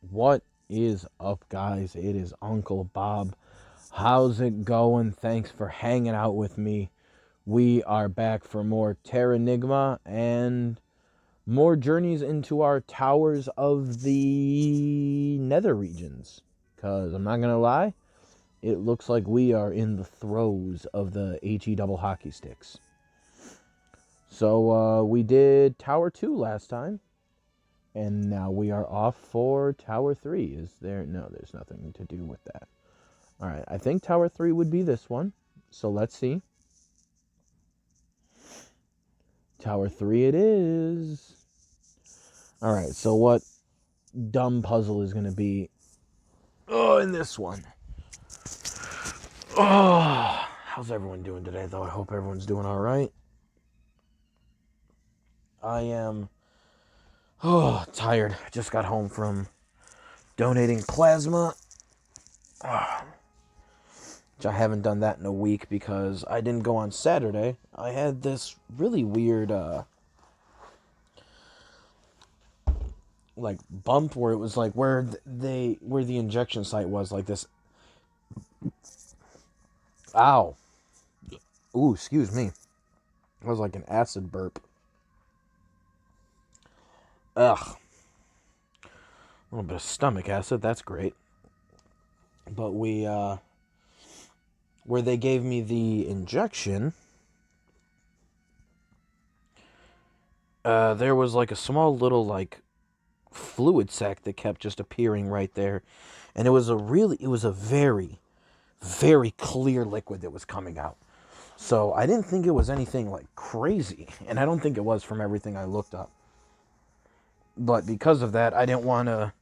What is up, guys? It is Uncle Bob. How's it going? Thanks for hanging out with me. We are back for more Terranigma and more journeys into our towers of the nether regions. Because I'm not going to lie, it looks like we are in the throes of the HE double hockey sticks. So we did Tower 2 last time. And now we are off for Tower 3. Is there? No, there's nothing to do with that. All right, I think Tower 3 would be this one. So let's see. Tower 3 it is. All right, so what dumb puzzle is going to be in this one? Oh, how's everyone doing today, though? I hope everyone's doing all right. I am tired. I just got home from donating plasma. Which I haven't done that in a week because I didn't go on Saturday. I had this really weird like bump where it was like where the injection site was, like this. Ow. Ooh, excuse me. It was like an acid burp. Ugh. A little bit of stomach acid, that's great. But where they gave me the injection, there was like a small little like fluid sac that kept just appearing right there. And it was a very, very clear liquid that was coming out. So I didn't think it was anything like crazy. And I don't think it was from everything I looked up. But because of that, I didn't want to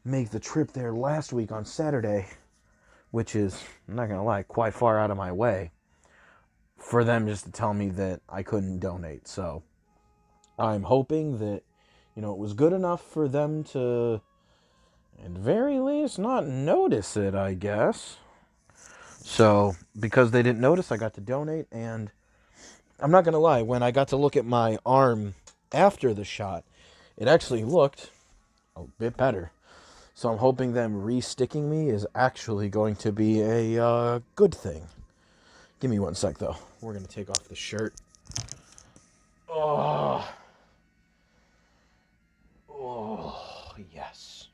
make the trip there last week on Saturday, which is, I'm not going to lie, quite far out of my way, for them just to tell me that I couldn't donate. So I'm hoping that, it was good enough for them to, at very least, not notice it, I guess. So, because they didn't notice, I got to donate, and I'm not going to lie, when I got to look at my arm after the shot, it actually looked a bit better. So I'm hoping them re-sticking me is actually going to be a good thing. Give me one sec, though. We're going to take off the shirt. Oh, yes.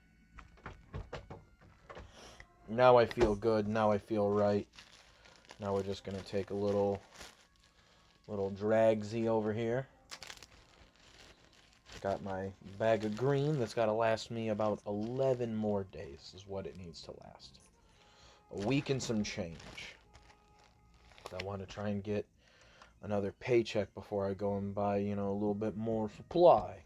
Now I feel good. Now I feel right. Now we're just going to take a little dragsy over here. Got my bag of green that's got to last me about 11 more days is what it needs to last. A week and some change. I want to try and get another paycheck before I go and buy, a little bit more supply.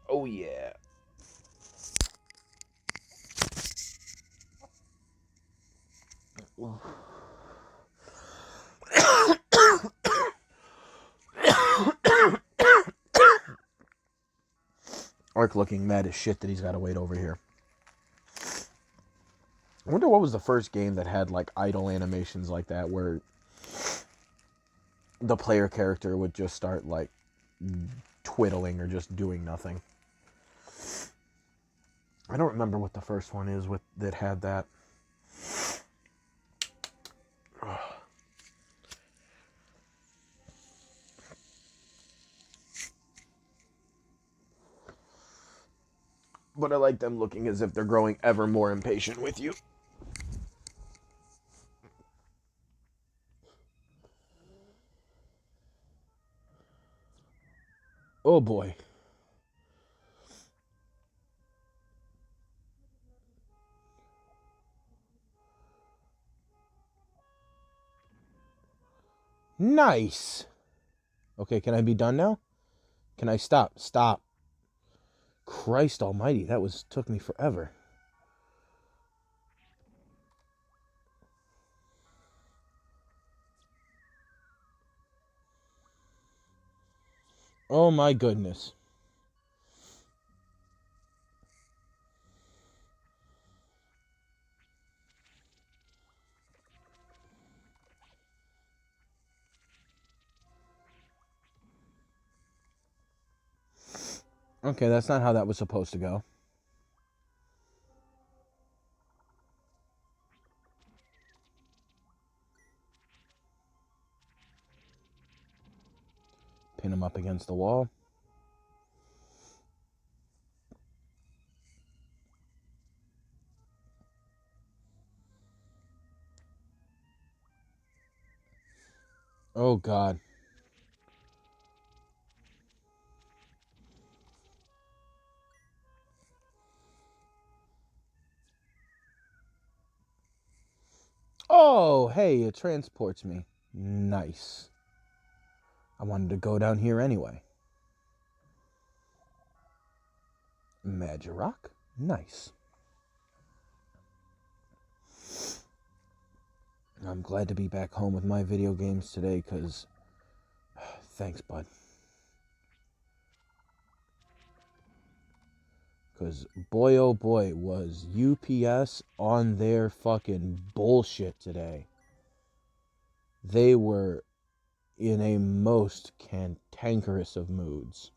Oh, yeah. Ark looking mad as shit that he's got to wait over here. I wonder what was the first game that had like idle animations like that where the player character would just start like twiddling or just doing nothing. I don't remember what the first one is that had that. But I like them looking as if they're growing ever more impatient with you. Oh boy. Nice. Okay, can I be done now? Can I stop? Stop. Christ almighty, that took me forever. Oh my goodness. Okay, that's not how that was supposed to go. Pin him up against the wall. Oh, God. Oh, hey, it transports me. Nice. I wanted to go down here anyway. Magic rock. Nice. I'm glad to be back home with my video games today, because... Thanks, bud. Because boy, oh boy, was UPS on their fucking bullshit today. They were in a most cantankerous of moods.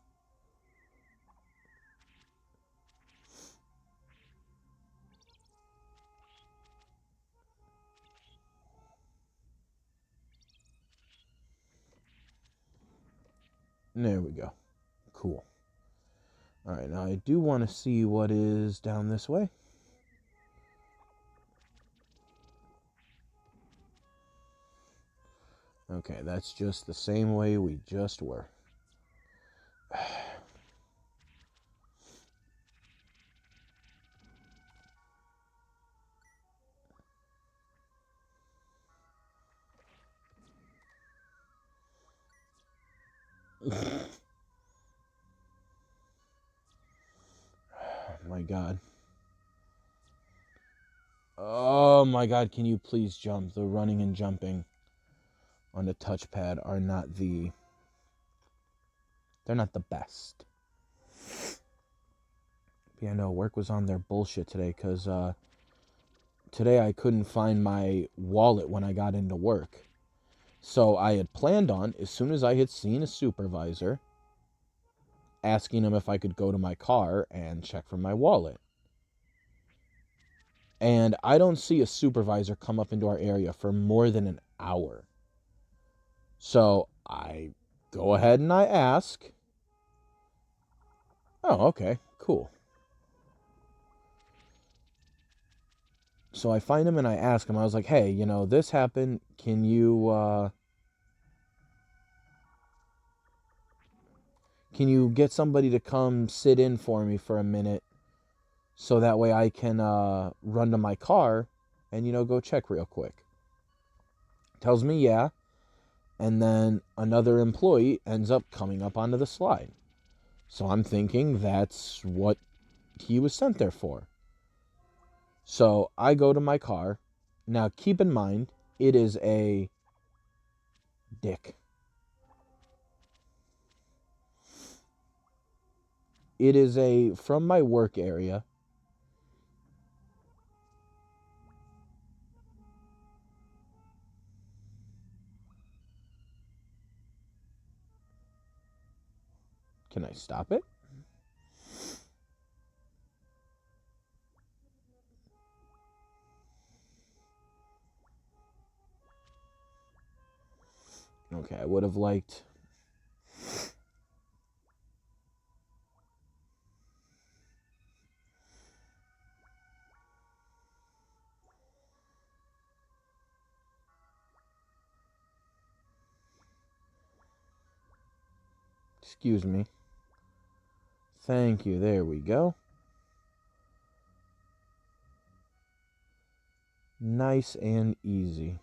There we go. Cool. Alright, now I do want to see what is down this way. Okay, that's just the same way we just were. My God. Oh my God, can you please jump? The running and jumping on the touchpad are not the... They're not the best. Yeah, no, work was on their bullshit today, because today I couldn't find my wallet when I got into work. So I had planned on, as soon as I had seen a supervisor, asking him if I could go to my car and check for my wallet. And I don't see a supervisor come up into our area for more than an hour. So I go ahead and I ask. Oh, okay, cool. So I find him and I ask him, I was like, hey, you know, this happened. Can you get somebody to come sit in for me for a minute so that way I can run to my car and, you know, go check real quick? Tells me yeah. And then another employee ends up coming up onto the slide. So I'm thinking that's what he was sent there for. So I go to my car. Now keep in mind, it is a dick. It is from my work area. Can I stop it? Okay, I would have liked... Excuse me. Thank you. There we go. Nice and easy.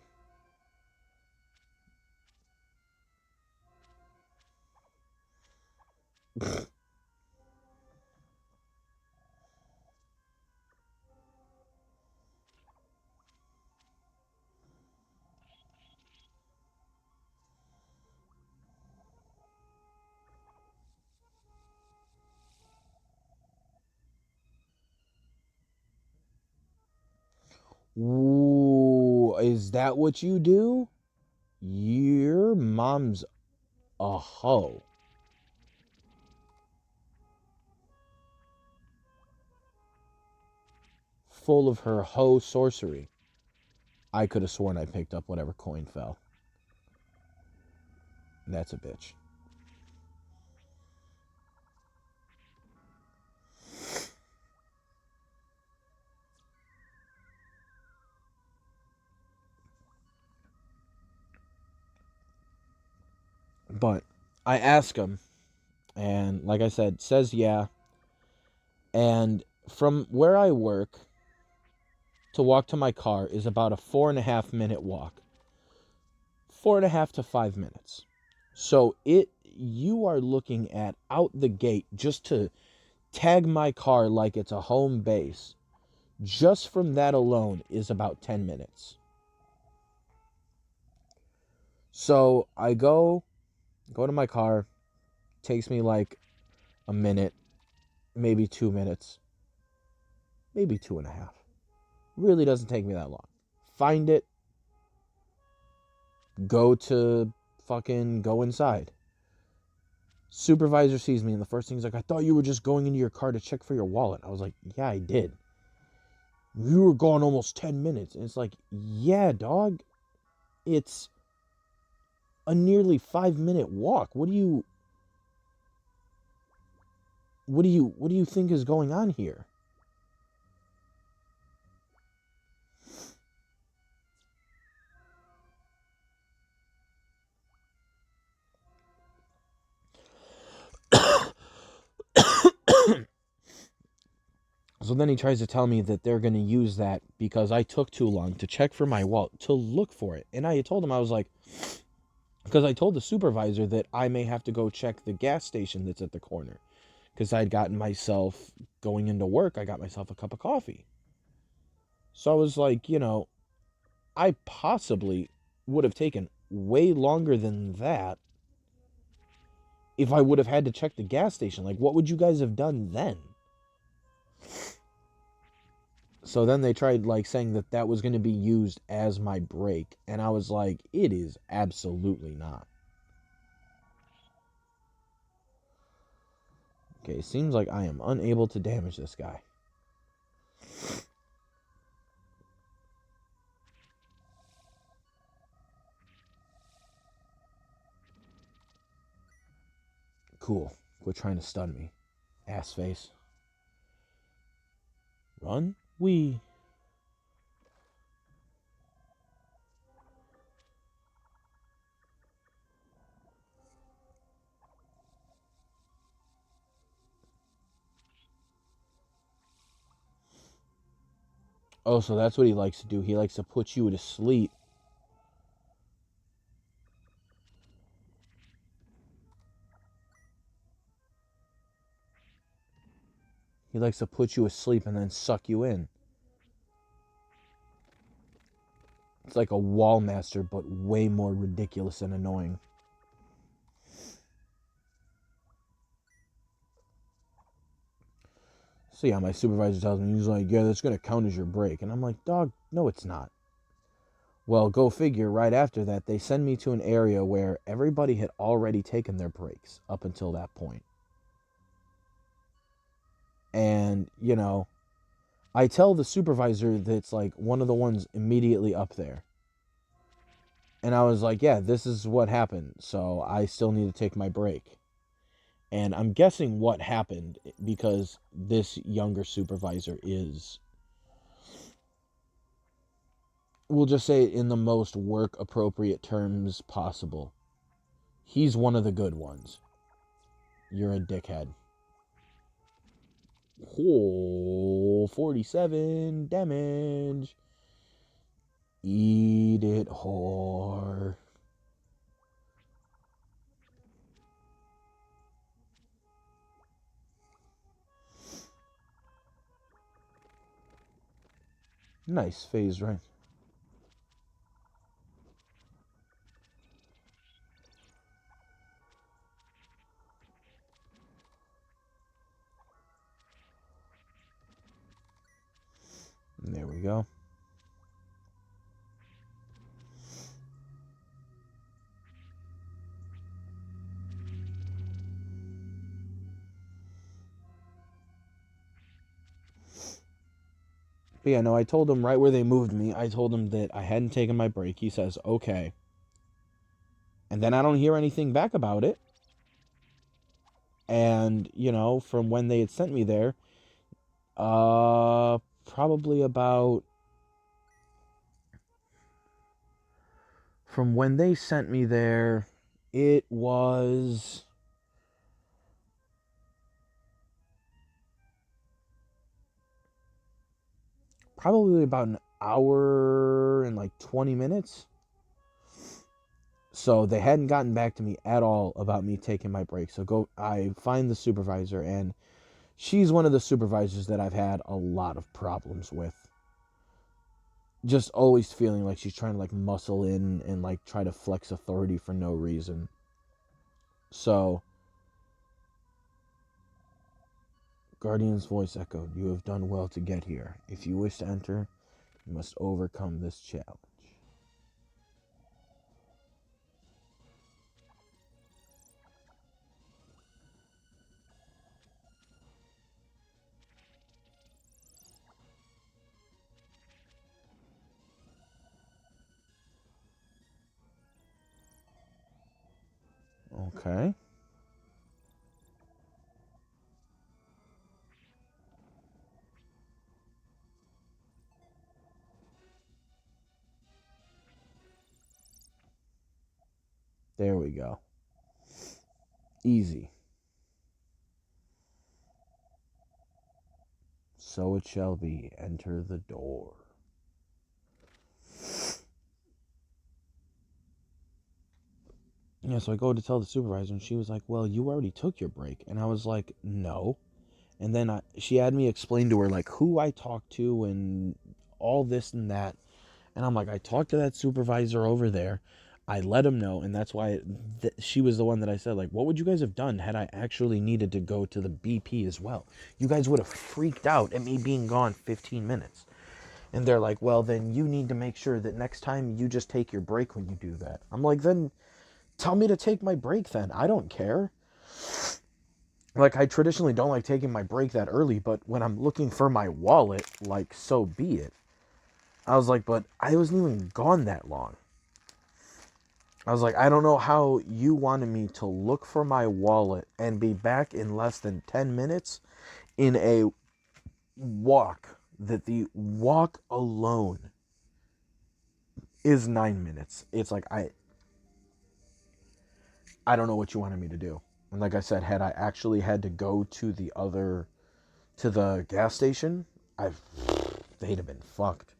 Ooh, is that what you do? Your mom's a hoe. full of her hoe sorcery, I could have sworn I picked up whatever coin fell. That's a bitch. But I ask him, and like I said, says yeah. And from where I work to walk to my car is about a 4.5 minute walk. 4.5 to 5 minutes. So you are looking at out the gate just to tag my car like it's a home base. Just from that alone is about 10 minutes. So I go to my car, takes me like a minute, maybe 2 minutes, maybe 2.5. Really doesn't take me that long. Find it, go inside. Supervisor sees me, and the first thing he's like, I thought you were just going into your car to check for your wallet. I was like, yeah, I did. You were gone almost 10 minutes. And it's like, yeah, dog, it's a nearly 5 minute walk. What do you think is going on here? So then he tries to tell me that they're going to use that because I took too long to check for my wallet, to look for it. And I told him, I was like, because I told the supervisor that I may have to go check the gas station that's at the corner. Because I'd gotten myself, going into work, I got myself a cup of coffee. So I was like, I possibly would have taken way longer than that if I would have had to check the gas station. Like, what would you guys have done then? So then they tried saying that was going to be used as my break, and I was like, it is absolutely not. Okay, seems like I am unable to damage this guy. Cool. Quit trying to stun me, ass face. Run, wee. Oh, so that's what he likes to do. He likes to put you to sleep. He likes to put you asleep and then suck you in. It's like a wall master, but way more ridiculous and annoying. So yeah, my supervisor tells me, he's like, yeah, that's going to count as your break. And I'm like, dog, no, it's not. Well, go figure, right after that, they send me to an area where everybody had already taken their breaks up until that point. And, I tell the supervisor that's one of the ones immediately up there. And I was like, yeah, this is what happened. So I still need to take my break. And I'm guessing what happened, because this younger supervisor is, we'll just say it in the most work appropriate terms possible. He's one of the good ones. You're a dickhead. Oh, 47 damage. Eat it, whore. Nice phase right. There we go. But yeah, no, I told him right where they moved me. I told him that I hadn't taken my break. He says, okay. And then I don't hear anything back about it. And, from when they had sent me there, probably about, from when they sent me there, it was probably about an hour and like 20 minutes. So they hadn't gotten back to me at all about me taking my break. So I find the supervisor, and she's one of the supervisors that I've had a lot of problems with. Just always feeling like she's trying to like muscle in and like try to flex authority for no reason. So Guardian's voice echoed, "You have done well to get here. If you wish to enter, you must overcome this challenge." Okay. There we go. Easy. So it shall be. Enter the door. Yeah, so I go to tell the supervisor, and she was like, "Well, you already took your break." And I was like, "No." And then she had me explain to her, like, who I talked to and all this and that. And I'm like, I talked to that supervisor over there. I let him know. And that's why she was the one that I said, like, what would you guys have done had I actually needed to go to the BP as well? You guys would have freaked out at me being gone 15 minutes. And they're like, well, then you need to make sure that next time you just take your break when you do that. I'm like, then tell me to take my break then. I don't care. Like, I traditionally don't like taking my break that early, but when I'm looking for my wallet, like, so be it. I was like, but I wasn't even gone that long. I was like, I don't know how you wanted me to look for my wallet and be back in less than 10 minutes in a walk that the walk alone is 9 minutes. It's like, I don't know what you wanted me to do. And like I said, had I actually had to go to the gas station, they'd have been fucked.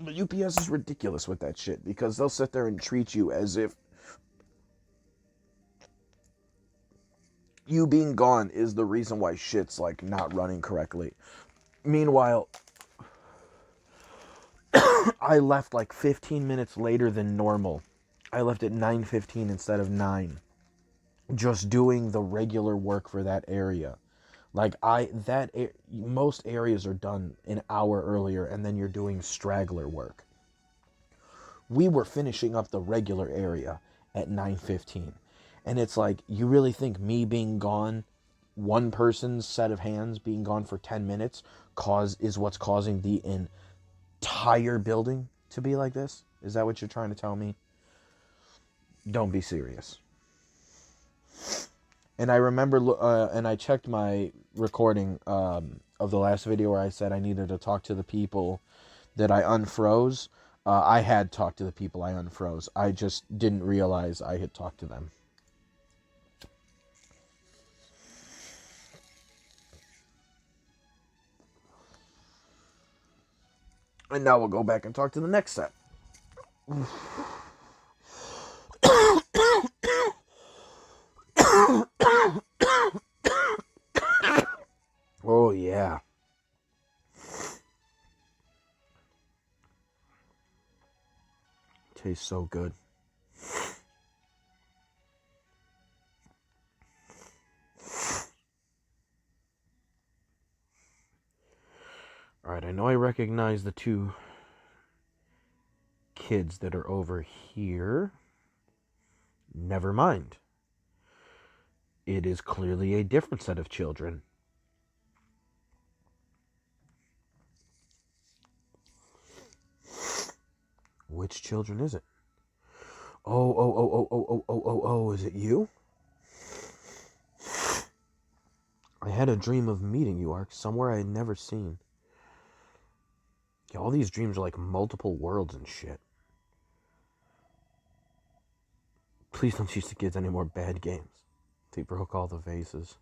But UPS is ridiculous with that shit because they'll sit there and treat you as if you being gone is the reason why shit's like not running correctly. Meanwhile, I left like 15 minutes later than normal. I left at 9:15 instead of 9. Just doing the regular work for that area. Like most areas are done an hour earlier and then you're doing straggler work. We were finishing up the regular area at 9:15. And it's like, you really think me being gone, one person's set of hands being gone for 10 minutes is what's causing the entire building to be like this? Is that what you're trying to tell me? Don't be serious. And I remember, and I checked my recording of the last video where I said I needed to talk to the people that I unfroze. I had talked to the people I unfroze. I just didn't realize I had talked to them. And now we'll go back and talk to the next set. Oh, yeah. Tastes so good. Alright, I know I recognize the two kids that are over here. Never mind. It is clearly a different set of children. Which children is it? Oh, is it you? I had a dream of meeting you, Ark, somewhere I had never seen. Yeah, all these dreams are like multiple worlds and shit. Please don't teach the kids any more bad games. They broke all the vases.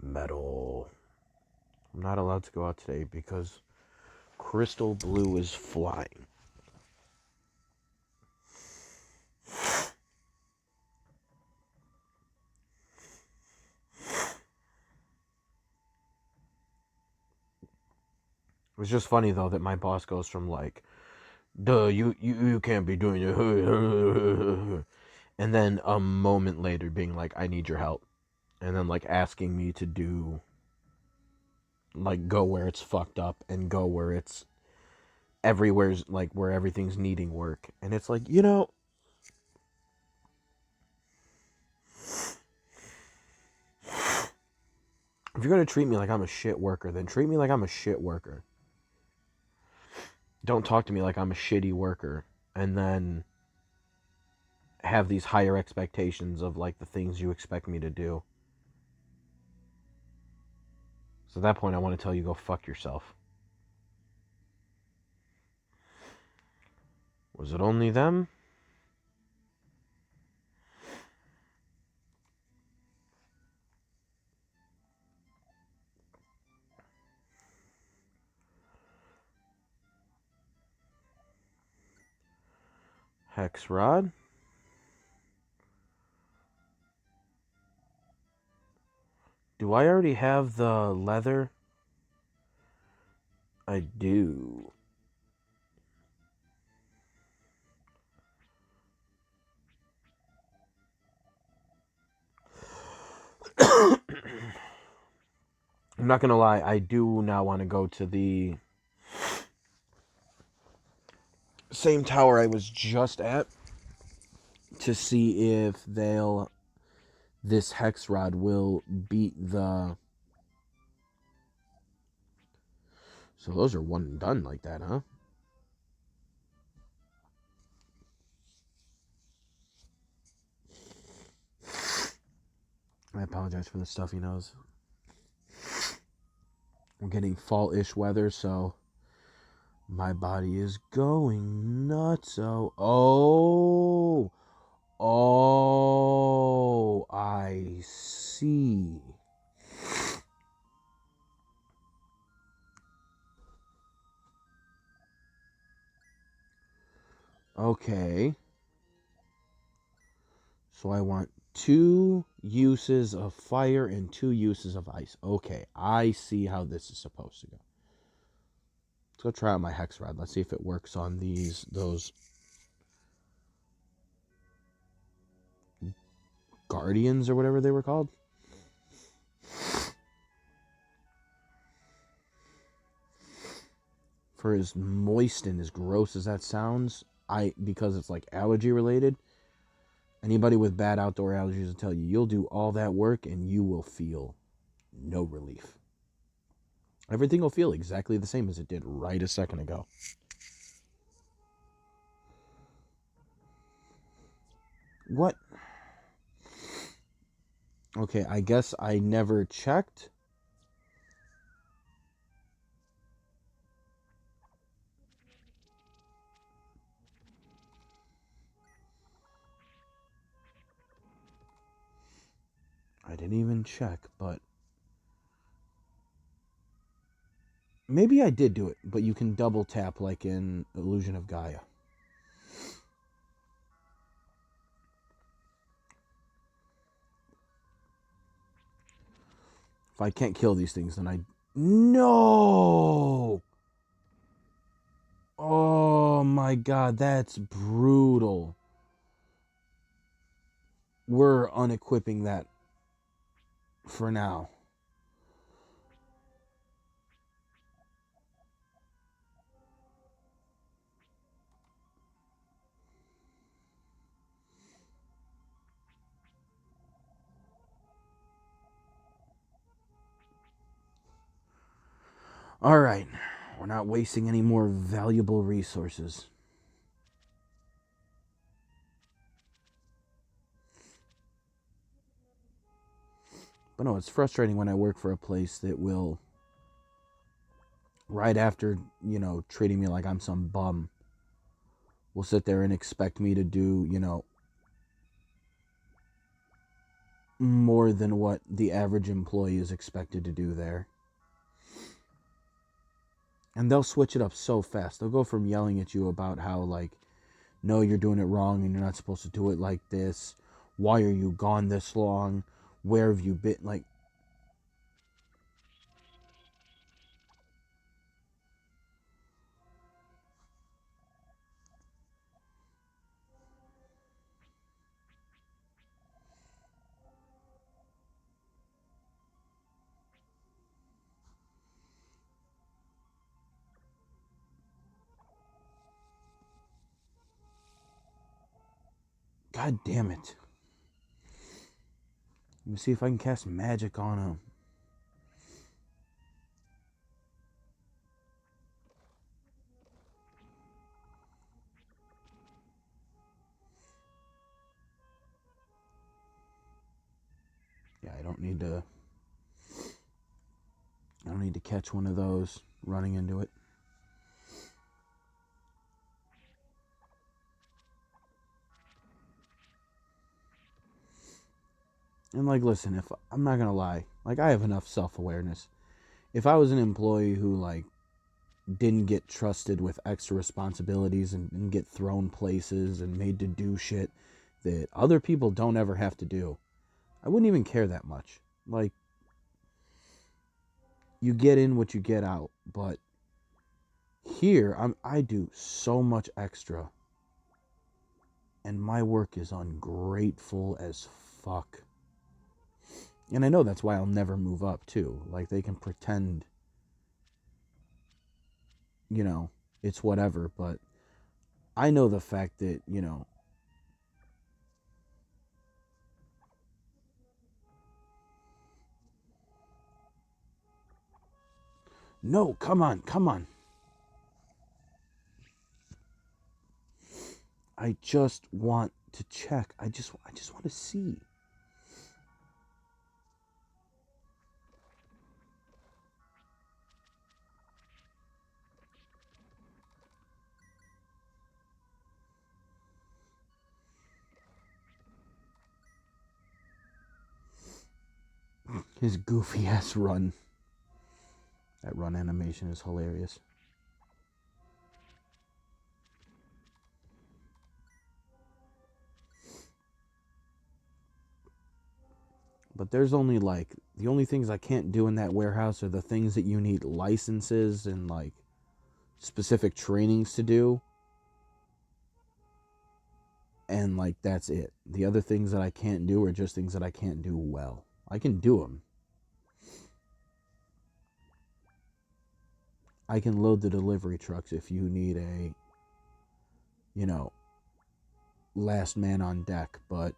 Metal. I'm not allowed to go out today because Crystal Blue is flying. It was just funny though that my boss goes from like, duh, you can't be doing it, and then a moment later being like, I need your help, and then like asking me to do, like, go where it's fucked up and go where it's everywhere's like where everything's needing work, and it's like, if you're gonna treat me like I'm a shit worker, then treat me like I'm a shit worker. Don't talk to me like I'm a shitty worker, and then have these higher expectations of like the things you expect me to do. So at that point, I want to tell you, go fuck yourself. Was it only them? Hex rod? Do I already have the leather? I do. I'm not gonna lie, I do now want to go to the same tower I was just at to see if this hex rod will beat the... So those are one and done like that, huh? I apologize for the stuffy nose. We're getting fall-ish weather, so my body is going nuts. Oh, I see. Okay. So I want 2 uses of fire and 2 uses of ice. Okay, I see how this is supposed to go. Let's go try out my hex rod. Let's see if it works on those guardians or whatever they were called. For as moist and as gross as that sounds, because it's like allergy related, anybody with bad outdoor allergies will tell you, you'll do all that work and you will feel no relief. Everything will feel exactly the same as it did right a second ago. What? Okay, I guess I never checked. I didn't even check, but maybe I did do it, but you can double tap like in Illusion of Gaia. If I can't kill these things, then I... No! Oh my god, that's brutal. We're unequipping that for now. All right. We're not wasting any more valuable resources. But no, it's frustrating when I work for a place that will, right after, treating me like I'm some bum, will sit there and expect me to do, more than what the average employee is expected to do there. And they'll switch it up so fast. They'll go from yelling at you about how, like, no, you're doing it wrong and you're not supposed to do it like this. Why are you gone this long? Where have you been? Like, God damn it. Let me see if I can cast magic on him. Yeah, I don't need to catch one of those running into it. And like, listen, if I'm not gonna lie, like, I have enough self-awareness. If I was an employee who, like, didn't get trusted with extra responsibilities and get thrown places and made to do shit that other people don't ever have to do, I wouldn't even care that much. Like, you get in what you get out, but here I do so much extra, and my work is ungrateful as fuck. And I know that's why I'll never move up too. Like, they can pretend, it's whatever, but I know the fact that, no, come on, come on. I just want to check. I just want to see. His goofy ass run. That run animation is hilarious. But there's only, like, the only things I can't do in that warehouse are the things that you need licenses and, like, specific trainings to do. And, like, that's it. The other things that I can't do are just things that I can't do well. I can do them. I can load the delivery trucks if you need a, last man on deck. But,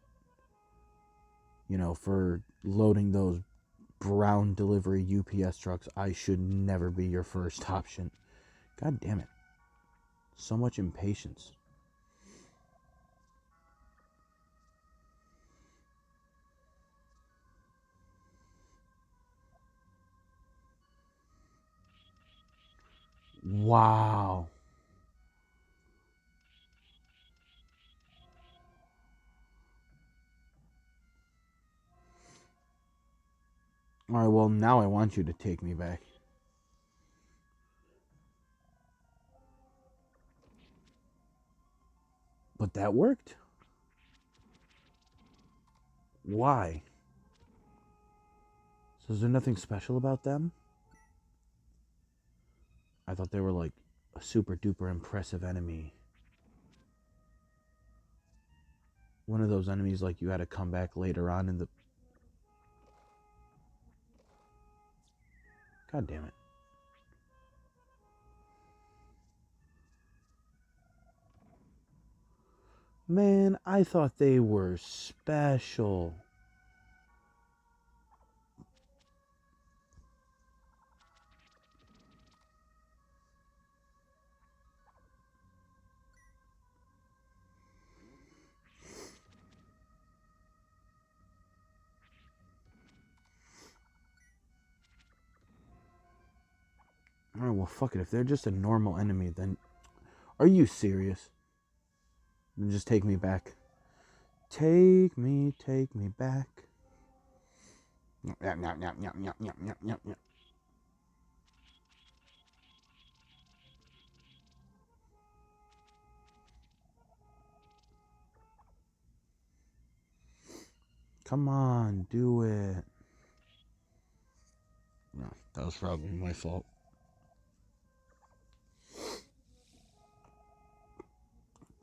for loading those brown delivery UPS trucks, I should never be your first option. God damn it. So much impatience. Wow. Alright, well, now I want you to take me back. But that worked? Why? So is there nothing special about them? I thought they were like a super duper impressive enemy. One of those enemies, like, you had to come back later on in the... God damn it. Man, I thought they were special. Alright, well, fuck it. If they're just a normal enemy, then... Are you serious? Then just take me back. Take me back. Come on, do it. No, that was probably my fault.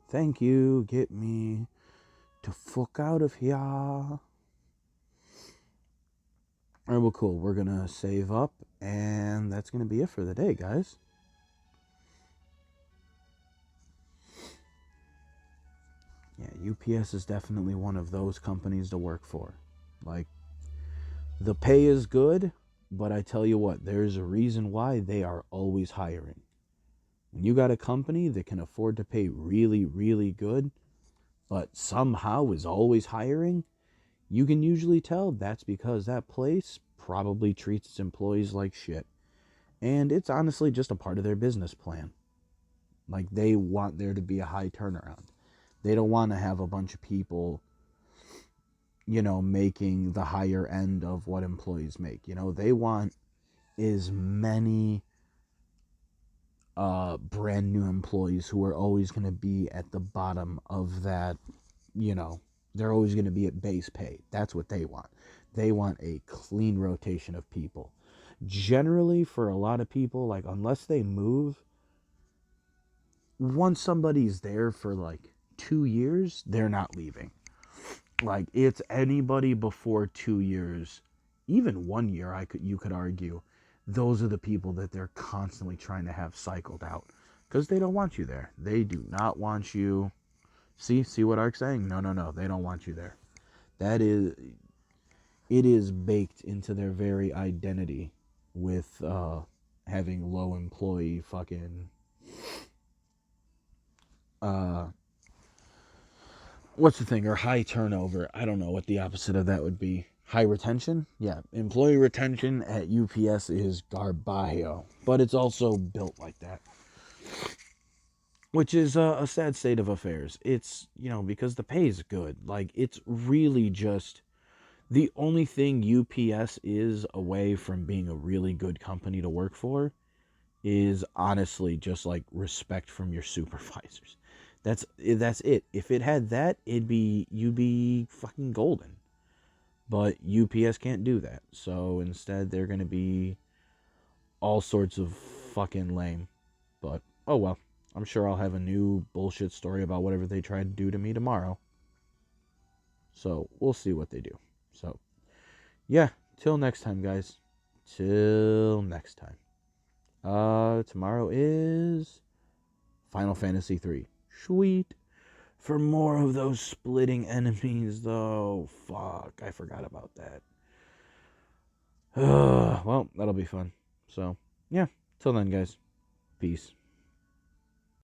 Thank you. Get me to fuck out of here. Alright, well, cool. We're gonna save up, and that's gonna be it for the day, guys. Yeah, UPS is definitely one of those companies to work for. Like, the pay is good, but I tell you what, there's a reason why they are always hiring. When you got a company that can afford to pay really, really good, but somehow is always hiring, you can usually tell that's because that place probably treats its employees like shit. And it's honestly just a part of their business plan. Like, they want there to be a high turnaround. They don't want to have a bunch of people, making the higher end of what employees make. They want as many brand new employees who are always going to be at the bottom of that, they're always going to be at base pay. That's what they want. They want a clean rotation of people. Generally, for a lot of people, like, unless they move, once somebody's there for like 2 years, they're not leaving. Like, it's anybody before 2 years, even 1 year, you could argue, those are the people that they're constantly trying to have cycled out, because they don't want you there. They do not want you. See what Ark's saying? No, they don't want you there. It is baked into their very identity with having low employee fucking what's the thing, or high turnover. I don't know what the opposite of that would be. High retention? Yeah, employee retention at UPS is garbajo, but it's also built like that, which is a sad state of affairs. It's, because the pay is good. Like, it's really just the only thing UPS is away from being a really good company to work for is honestly just like respect from your supervisors. That's it. If it had that, you'd be fucking golden. But UPS can't do that. So instead they're going to be all sorts of fucking lame. But oh well. I'm sure I'll have a new bullshit story about whatever they try to do to me tomorrow. So we'll see what they do. So yeah, till next time, guys. Till next time. Tomorrow is Final Fantasy 3. Sweet. For more of those splitting enemies, though. Fuck, I forgot about that. Well, that'll be fun. So, yeah. Till then, guys. Peace.